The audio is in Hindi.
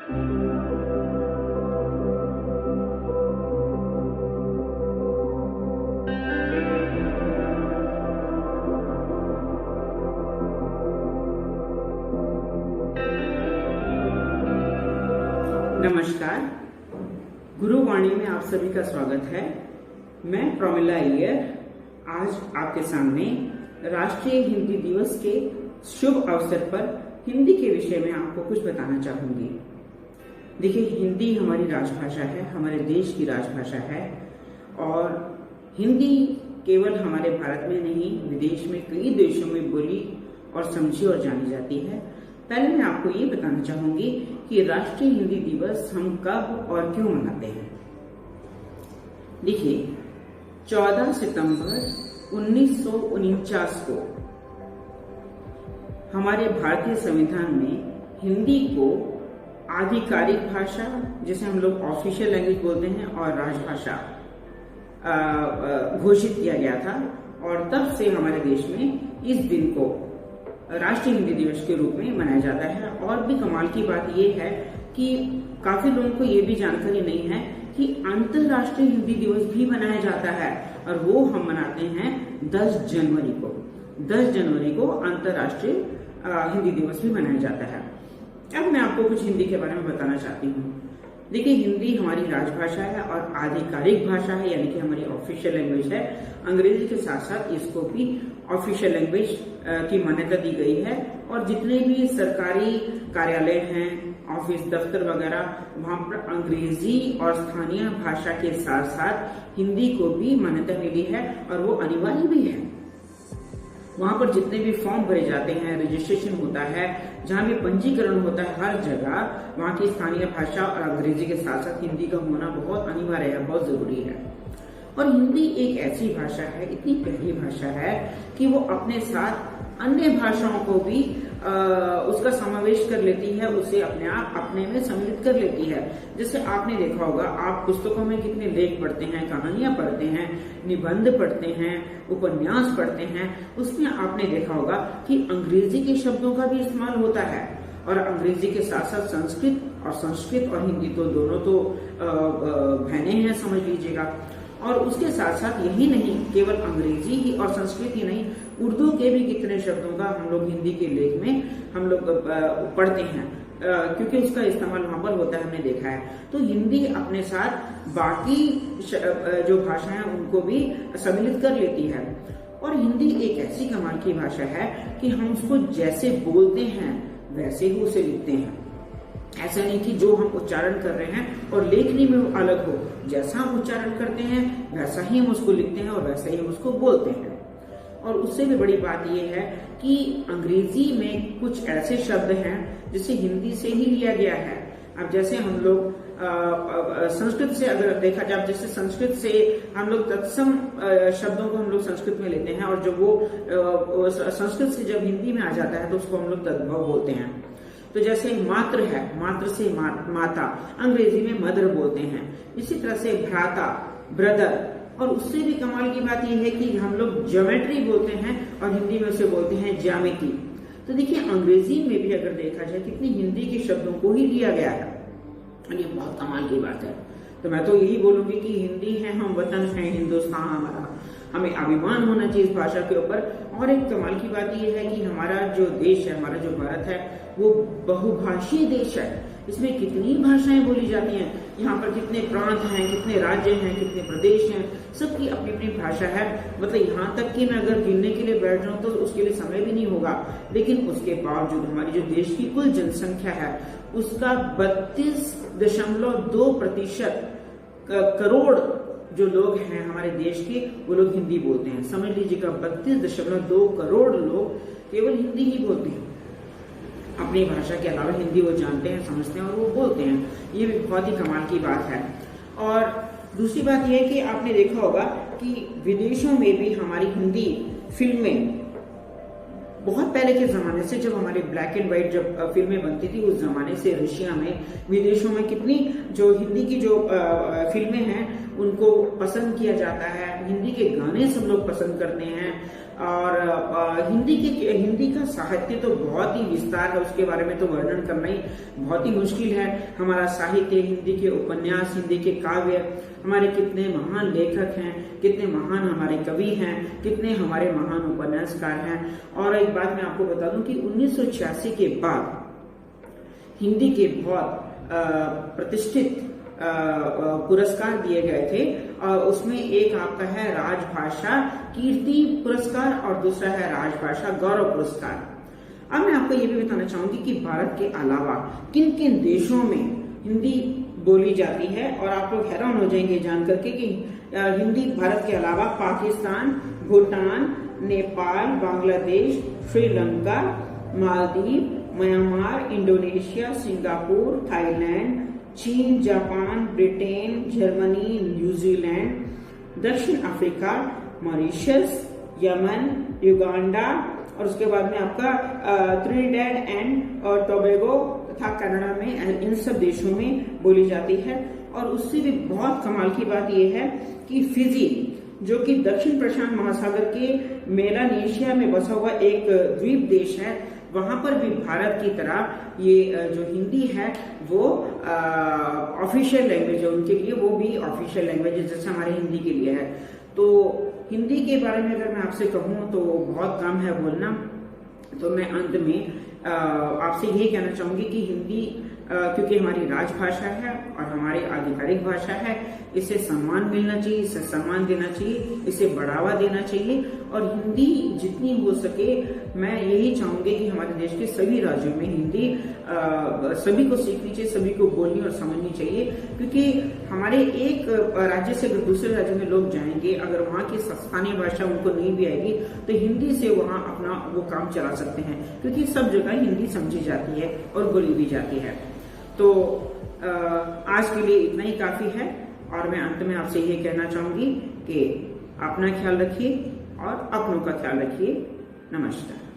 नमस्कार, गुरुवाणी में आप सभी का स्वागत है। मैं प्रमिला अय्यर आज आपके सामने राष्ट्रीय हिंदी दिवस के शुभ अवसर पर हिंदी के विषय में आपको कुछ बताना चाहूंगी। देखिए, हिंदी हमारी राजभाषा है, हमारे देश की राजभाषा है और हिंदी केवल हमारे भारत में नहीं, विदेश में कई देशों में बोली और समझी और जानी जाती है। पहले मैं आपको ये बताना चाहूंगी कि राष्ट्रीय हिंदी दिवस हम कब और क्यों मनाते हैं। देखिए, 14 सितंबर 1949 को हमारे भारतीय संविधान में हिंदी को आधिकारिक भाषा, जिसे हम लोग ऑफिशियल लैंग्वेज बोलते हैं, और राजभाषा घोषित किया गया था और तब से हमारे देश में इस दिन को राष्ट्रीय हिंदी दिवस के रूप में मनाया जाता है। और भी कमाल की बात यह है कि काफी लोगों को ये भी जानकारी नहीं है कि अंतर्राष्ट्रीय हिंदी दिवस भी मनाया जाता है और वो हम मनाते हैं 10 जनवरी को। 10 जनवरी को अंतर्राष्ट्रीय हिंदी दिवस भी मनाया जाता है। अब मैं आपको कुछ हिंदी के बारे में बताना चाहती हूँ। देखिए, हिंदी हमारी राजभाषा है और आधिकारिक भाषा है, यानी कि हमारी ऑफिशियल लैंग्वेज है। अंग्रेजी के साथ साथ इसको भी ऑफिशियल लैंग्वेज की मान्यता दी गई है और जितने भी सरकारी कार्यालय हैं, ऑफिस, दफ्तर वगैरह, वहां पर अंग्रेजी और स्थानीय भाषा के साथ साथ हिंदी को भी मान्यता मिली है और वो अनिवार्य भी है। वहां पर जितने भी फॉर्म भरे जाते हैं, रजिस्ट्रेशन होता है, जहां भी पंजीकरण होता है, हर जगह वहां की स्थानीय भाषा और अंग्रेजी के साथ साथ हिंदी का होना बहुत अनिवार्य है, बहुत जरूरी है। और हिंदी एक ऐसी भाषा है, इतनी प्यारी भाषा है कि वो अपने साथ अन्य भाषाओं को भी उसका समावेश कर लेती है, उसे अपने आप अपने में सम्मिलित कर लेती है। जैसे आपने देखा होगा, आप पुस्तकों में कितने लेख पढ़ते हैं, कहानियां पढ़ते हैं, निबंध पढ़ते हैं, उपन्यास पढ़ते हैं, उसमें आपने देखा होगा कि अंग्रेजी के शब्दों का भी इस्तेमाल होता है और अंग्रेजी के साथ साथ संस्कृत और हिंदी तो दोनों तो बहनें हैं, समझ लीजिएगा। और उसके साथ साथ यही नहीं, केवल अंग्रेजी ही और संस्कृत ही नहीं, उर्दू के भी कितने शब्दों का हम लोग हिंदी के लेख में हम लोग पढ़ते हैं, क्योंकि उसका इस्तेमाल वहां पर होता है, हमने देखा है। तो हिंदी अपने साथ बाकी जो भाषाएं हैं उनको भी सम्मिलित कर लेती है। और हिंदी एक ऐसी कमाल की भाषा है कि हम उसको जैसे बोलते हैं वैसे ही उसे लिखते हैं। ऐसा नहीं कि जो हम उच्चारण कर रहे हैं और लेखनी में वो अलग हो, जैसा हम उच्चारण करते हैं वैसा ही हम उसको लिखते हैं और वैसा ही हम उसको बोलते हैं। और उससे भी बड़ी बात यह है कि अंग्रेजी में कुछ ऐसे शब्द हैं जिसे हिंदी से ही लिया गया है। अब जैसे हम लोग संस्कृत से अगर देखा जाए, जैसे संस्कृत से हम लोग तत्सम शब्दों को हम लोग संस्कृत में लेते हैं और जब वो संस्कृत से जब हिंदी में आ जाता है तो उसको हम लोग तद्भव बोलते हैं। तो जैसे मात्र है, मात्र से माता, अंग्रेजी में मदर बोलते हैं। इसी तरह से भ्राता, ब्रदर। और उससे भी कमाल की बात यह है कि हम लोग ज्योमेट्री बोलते हैं और हिंदी में उसे बोलते हैं ज्यामिति। तो देखिए, अंग्रेजी में भी अगर देखा जाए कितनी हिंदी के शब्दों को ही लिया गया है, ये बहुत कमाल की बात है। तो मैं तो यही बोलूंगी कि हिंदी है, हम वतन है, हिंदुस्तान हमारा, हमें अभिमान होना चाहिए इस भाषा के ऊपर। और एक कमाल की बात यह है कि हमारा जो देश है, हमारा जो भारत है, वो बहुभाषीय देश है। इसमें कितनी भाषाएं बोली जाती हैं, यहाँ पर कितने प्रांत हैं, कितने राज्य हैं, कितने प्रदेश हैं, सबकी अपनी अपनी भाषा है। मतलब यहाँ तक कि मैं अगर गिनने के लिए बैठ जाऊँ तो उसके लिए समय भी नहीं होगा। लेकिन उसके बावजूद हमारी जो देश की कुल जनसंख्या है उसका 32.2% करोड़ जो लोग हैं हमारे देश के, वो लोग हिंदी बोलते हैं। समझ लीजिएगा, 32.2 करोड़ लोग केवल हिंदी ही बोलते हैं। अपनी भाषा के अलावा हिंदी वो जानते हैं, समझते हैं और वो बोलते हैं। ये भी बहुत ही कमाल की बात है। और दूसरी बात यह है कि आपने देखा होगा कि विदेशों में भी हमारी हिंदी फिल्में बहुत पहले के जमाने से, जब हमारे ब्लैक एंड व्हाइट जब फिल्में बनती थी उस जमाने से रशिया में, विदेशों में कितनी जो हिंदी की जो फिल्में हैं उनको पसंद किया जाता है, हिंदी के गाने सब लोग पसंद करते हैं। और हिंदी का साहित्य तो बहुत ही विस्तार है, उसके बारे में तो वर्णन करना ही बहुत ही मुश्किल है। हमारा साहित्य, हिंदी के उपन्यास, हिंदी के काव्य, हमारे कितने महान लेखक हैं, कितने महान हमारे कवि हैं, कितने हमारे महान उपन्यासकार हैं। और एक बात मैं आपको बता दूं कि 1986 के बाद हिंदी के बहुत प्रतिष्ठित पुरस्कार दिए गए थे, और उसमें एक आपका है राजभाषा कीर्ति पुरस्कार और दूसरा है राजभाषा गौरव पुरस्कार। अब मैं आपको ये भी बताना चाहूंगी कि भारत के अलावा किन किन देशों में हिंदी बोली जाती है, और आप लोग हैरान हो जाएंगे जान करके कि हिंदी भारत के अलावा Pakistan, Bhutan, Nepal, Bangladesh, Sri Lanka, Maldives, Myanmar, Indonesia, Singapore, Thailand, चीन, जापान, ब्रिटेन, जर्मनी, न्यूजीलैंड, दक्षिण अफ्रीका, मॉरिशस, यमन, युगांडा, और उसके बाद में आपका त्रिनिडेड एंड टोबैगो तथा कनाडा में, इन सब देशों में बोली जाती है। और उससे भी बहुत कमाल की बात यह है कि फिजी, जो कि दक्षिण प्रशांत महासागर के मेलानेशिया में बसा हुआ एक द्वीप देश है, वहां पर भी भारत की तरह ये जो हिंदी है वो ऑफिशियल लैंग्वेज है उनके लिए, वो भी ऑफिशियल लैंग्वेज है जैसे हमारे हिंदी के लिए है। तो हिंदी के बारे में अगर मैं आपसे कहूँ तो बहुत कम है बोलना, तो मैं अंत में आपसे यही कहना चाहूंगी कि हिंदी क्योंकि हमारी राजभाषा है और हमारी आधिकारिक भाषा है, इसे सम्मान मिलना चाहिए, इसे सम्मान देना चाहिए, इसे बढ़ावा देना चाहिए। और हिंदी जितनी हो सके मैं यही चाहूंगी कि हमारे देश के सभी राज्यों में हिंदी सभी को सीखनी चाहिए, सभी को बोलनी और समझनी चाहिए। क्योंकि हमारे एक राज्य से अगर दूसरे राज्य में लोग जाएंगे, अगर वहाँ की स्थानीय भाषा उनको नहीं भी आएगी तो हिंदी से वहाँ अपना वो काम चला सकते हैं, क्योंकि सब जगह हिंदी समझी जाती है और बोली भी जाती है। तो आज के लिए इतना ही काफी है, और मैं अंत में आपसे ये कहना चाहूंगी कि अपना ख्याल रखिए और अपनों का ख्याल रखिए। नमस्कार।